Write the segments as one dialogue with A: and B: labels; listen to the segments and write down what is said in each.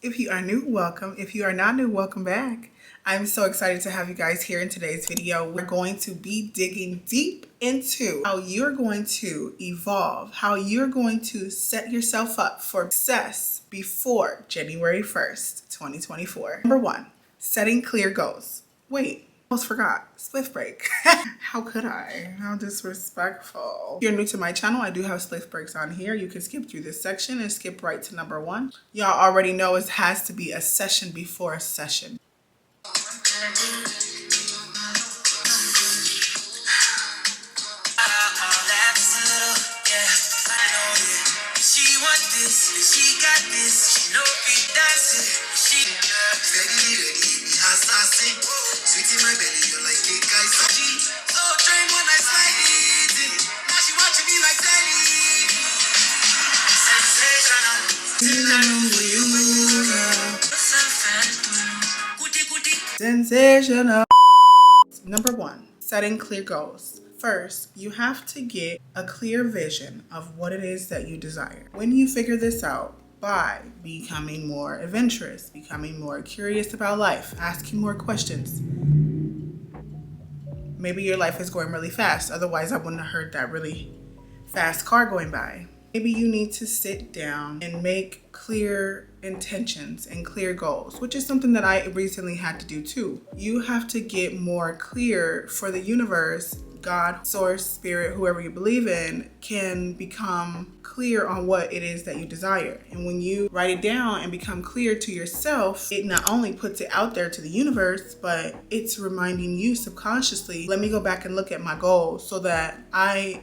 A: If you are new, welcome. If you are not new, welcome back. I'm so excited to have you guys here in today's video. We're going to be digging deep into how you're going to evolve, how you're going to set yourself up for success before January 1st, 2024. Number one, setting clear goals. Wait, almost forgot. Spliff break. How could I? How disrespectful. If you're new to my channel, I do have spliff breaks on here. You can skip through this section and skip right to number one. Y'all already know it has to be a session before a session. Sensational. Number one, setting clear goals. First, you have to get a clear vision of what it is that you desire. When you figure this out by becoming more adventurous, becoming more curious about life, asking more questions, maybe your life is going really fast. Otherwise, I wouldn't have heard that really fast car going by. Maybe you need to sit down and make clear intentions and clear goals, which is something that I recently had to do too. You have to get more clear for the universe, God, source, spirit, whoever you believe in, can become clear on what it is that you desire. And when you write it down and become clear to yourself, it not only puts it out there to the universe, but it's reminding you subconsciously, let me go back and look at my goals so that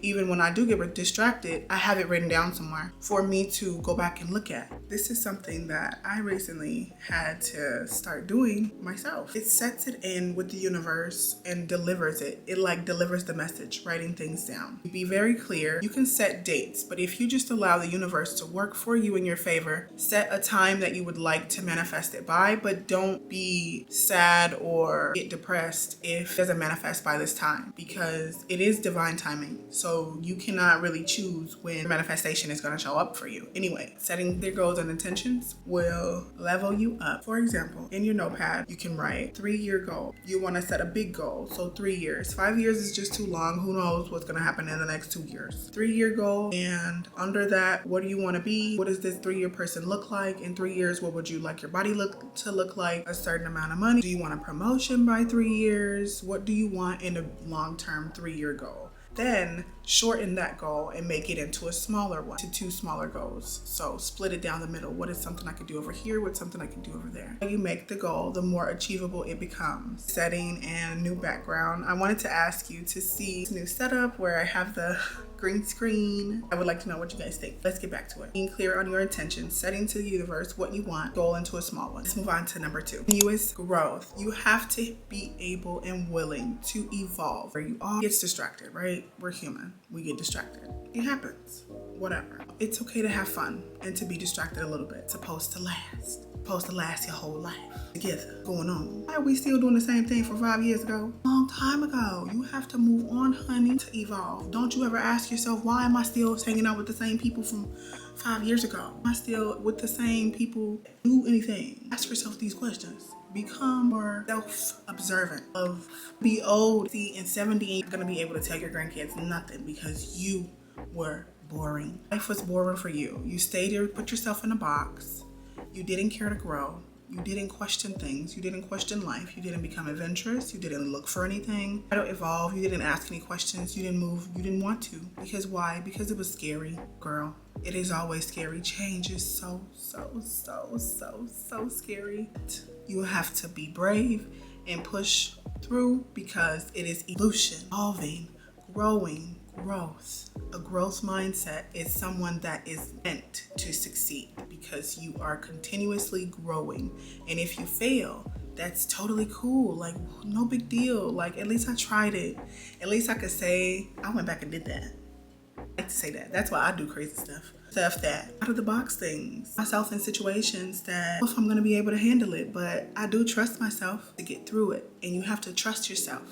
A: even when I do get distracted, I have it written down somewhere for me to go back and look at. This is something that I recently had to start doing myself. It sets it in with the universe and delivers it. It like delivers the message, writing things down. Be very clear. You can set dates, but if you just allow the universe to work for you in your favor, set a time that you would like to manifest it by, but don't be sad or get depressed if it doesn't manifest by this time, because it is divine timing. So you cannot really choose when manifestation is going to show up for you. Anyway, setting clear goals and intentions will level you up. For example, in your notepad, you can write 3-year goal. You want to set a big goal. So 3 years. 5 years is just too long. Who knows what's going to happen in the next 2 years. 3-year goal. And under that, what do you want to be? What does this 3-year person look like? In 3 years, what would you like your body to look like? A certain amount of money. Do you want a promotion by 3 years? What do you want in a long-term 3-year goal? Then shorten that goal and make it into a smaller one, to 2 smaller goals. So split it down the middle. What is something I could do over here? What's something I can do over there? When you make the goal, the more achievable it becomes. Setting and new background. I wanted to ask you to see this new setup where I have the green screen. I would like to know what you guys think. Let's get back to it. Being clear on your intentions, setting to the universe what you want, goal into a small one. Let's move on to number 2. Continuous growth. You have to be able and willing to evolve. Where you all gets distracted, right? We're human. We get distracted. It happens. Whatever. It's okay to have fun and to be distracted a little bit. It's supposed to last. Supposed to last your whole life together. Going on. Why are we still doing the same thing from 5 years ago? Long time ago. You have to move on, honey, to evolve. Don't you ever ask yourself, why am I still hanging out with the same people from 5 years ago? Am I still with the same people? Do anything. Ask yourself these questions. Become more self-observant. Be old. See, in 70, you're gonna be able to tell your grandkids nothing because you were boring. Life was boring for you. You stayed there, put yourself in a box. You didn't care to grow. You didn't question things. You didn't question life. You didn't become adventurous. You didn't look for anything. Try to evolve. You didn't ask any questions. You didn't move. You didn't want to. Because why? Because it was scary, girl. It is always scary. Change is so scary. You have to be brave and push through because it is evolution, evolving, growing, growth. A growth mindset is someone that is meant to succeed because you are continuously growing. And if you fail, that's totally cool. Like, no big deal. Like, at least I tried it. At least I could say, I went back and did that. I like to say that. That's why I do crazy stuff. Stuff that out of the box things. Myself in situations that I don't know if I'm going to be able to handle it, but I do trust myself to get through it. And you have to trust yourself.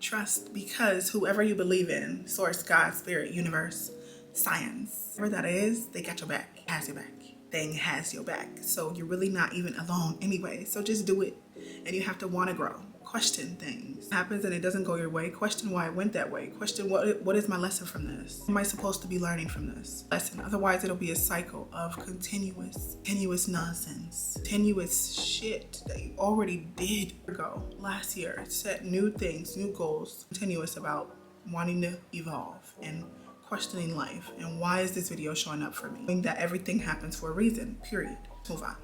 A: Trust, because whoever you believe in, source, God, spirit, universe, science, whatever that is, they got your back, has your back. thing has your back. So you're really not even alone anyway. So just do it. And you have to want to grow. Question things. It happens and it doesn't go your way. Question why it went that way. Question what is my lesson from this? What am I supposed to be learning from this lesson? Otherwise, it'll be a cycle of continuous nonsense, continuous shit that you already did ago last year. Set new things, new goals, continuous about wanting to evolve and questioning life. And why is this video showing up for me? Knowing that everything happens for a reason, period. Move on.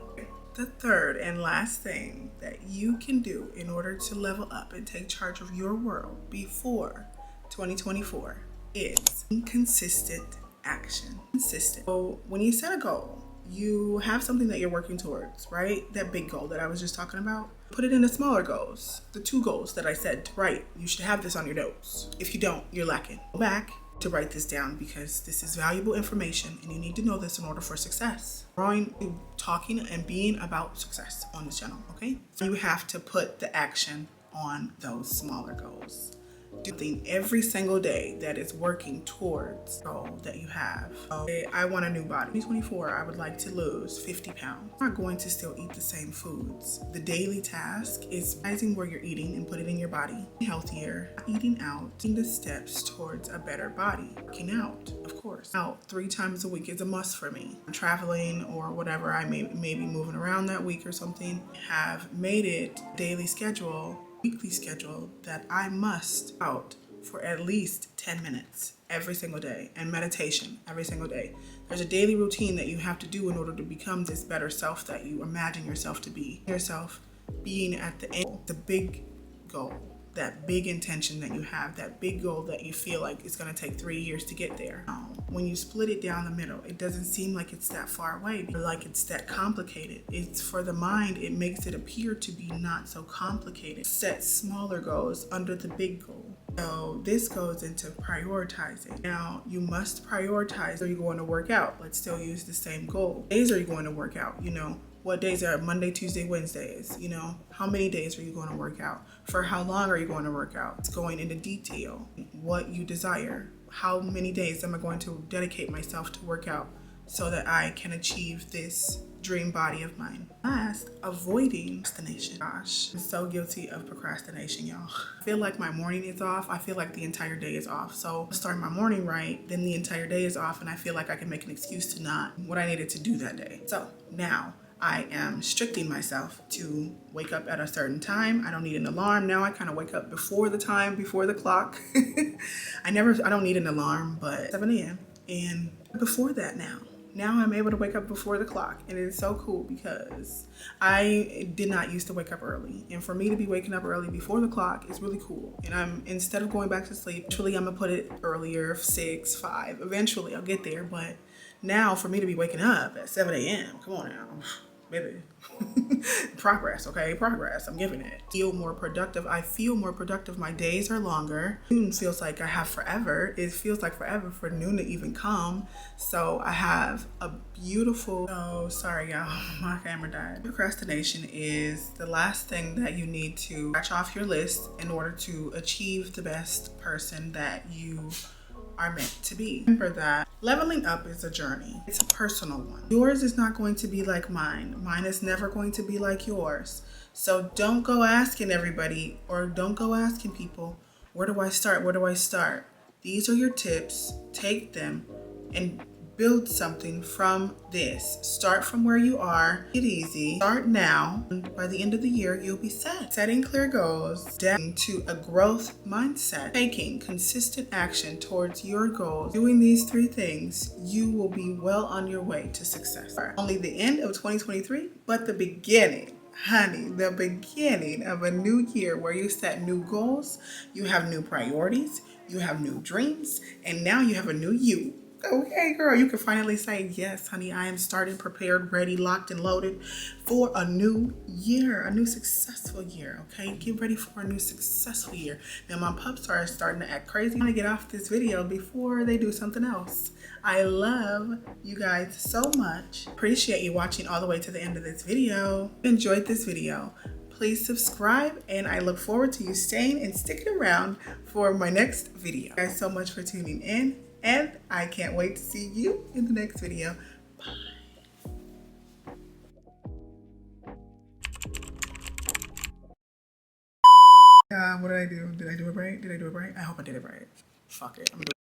A: The third and last thing that you can do in order to level up and take charge of your world before 2024 is consistent action. Consistent. So when you set a goal, you have something that you're working towards, right? That big goal that I was just talking about. Put it into smaller goals. The 2 goals that I said to write. You should have this on your notes. If you don't, you're lacking. Go back to write this down because this is valuable information and you need to know this in order for success. Growing, talking, and being about success on this channel, okay? You have to put the action on those smaller goals. Do something every single day that is working towards the goal that you have. Okay, I want a new body. 2024, I would like to lose 50 pounds. I'm not going to still eat the same foods. The daily task is realizing where you're eating and put it in your body. Healthier, eating out, taking the steps towards a better body. Working out, of course. Out 3 times a week is a must for me. I'm traveling or whatever, I may be moving around that week or something. Have made it daily schedule, weekly schedule that I must out for at least 10 minutes every single day, and meditation every single day. There's a daily routine that you have to do in order to become this better self that you imagine yourself to be. Yourself being at the end, the big goal, that big intention that you have, that big goal that you feel like it's going to take 3 years to get there. When you split it down the middle, it doesn't seem like it's that far away, like it's that complicated. It's for the mind, it makes it appear to be not so complicated. Set smaller goals under the big goal. So this goes into prioritizing. Now you must prioritize. Are you going to work out? Let's still use the same goal. Days are you going to work out? You know, what days are Monday, Tuesday, Wednesdays? You know, how many days are you going to work out? For how long are you going to work out? It's going into detail, what you desire. How many days am I going to dedicate myself to work out so that I can achieve this dream body of mine? Last, avoiding procrastination. Gosh, I'm so guilty of procrastination, y'all. I feel like my morning is off. I feel like the entire day is off. So starting my morning right, then the entire day is off and I feel like I can make an excuse to not what I needed to do that day. So now I am restricting myself to wake up at a certain time. I don't need an alarm now. I kind of wake up before the time, before the clock. I don't need an alarm, but 7 a.m. And before that now I'm able to wake up before the clock. And it's so cool because I did not used to wake up early. And for me to be waking up early before the clock is really cool. And instead of going back to sleep, eventually I'm gonna put it earlier, 6, 5. Eventually I'll get there. But now for me to be waking up at 7 a.m., come on now, baby. Progress, okay? Progress. I'm giving it. Feel more productive. I feel more productive. My days are longer. Noon feels like I have forever. It feels like forever for noon to even come. So I have a beautiful, oh, sorry y'all, my camera died. Procrastination is the last thing that you need to scratch off your list in order to achieve the best person that you are meant to be. Remember that leveling up is a journey. It's a personal one. Yours is not going to be like mine. Mine is never going to be like yours. So don't go asking everybody or don't go asking people, where do I start? Where do I start? These are your tips. Take them and build something from this. Start from where you are. Get easy. Start now. And by the end of the year, you'll be set. Setting clear goals, to a growth mindset, taking consistent action towards your goals. Doing these 3 things, you will be well on your way to success. Only the end of 2023, but the beginning. Honey, the beginning of a new year where you set new goals, you have new priorities, you have new dreams, and now you have a new you. Okay, girl, you can finally say, yes, honey, I am started, prepared, ready, locked, and loaded for a new year, a new successful year, okay? Get ready for a new successful year. Now, my pups are starting to act crazy. I'm gonna get off this video before they do something else. I love you guys so much. Appreciate you watching all the way to the end of this video. Enjoyed this video. Please subscribe, and I look forward to you staying and sticking around for my next video. Thank you guys so much for tuning in. And I can't wait to see you in the next video. Bye. What did I do? Did I do it right? Did I do it right? I hope I did it right. Fuck it. I'm doing